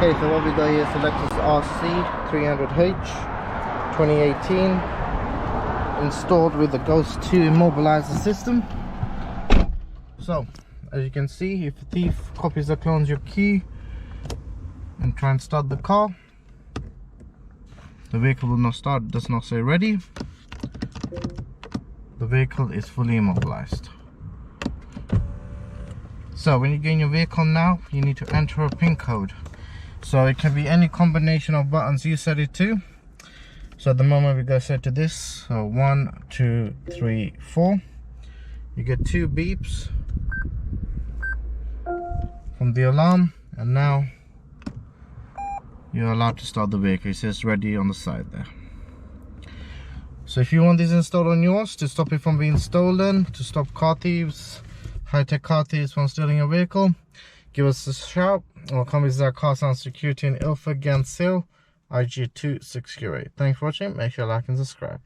Okay, so what we got here is the Lexus RC-300H 2018, installed with the Ghost 2 Immobiliser system. So, as you can see, if a thief copies or clones your key and try and start the car, the vehicle will not start, does not say ready. The vehicle is fully immobilized. So when you get in your vehicle now, you need to enter a PIN code. So it can be any combination of buttons you set it to. So at the moment we go set to this. So 1, 2, 3, 4. You get 2 beeps from the alarm, and now you're allowed to start the vehicle. It says ready on the side there. So if you want this installed on yours to stop it from being stolen, to stop car thieves, high-tech car thieves from stealing your vehicle, give us a shout, or come visit our car sound security in Ilford, Ganshill, IG 2608. Thanks for watching. Make sure you like and subscribe.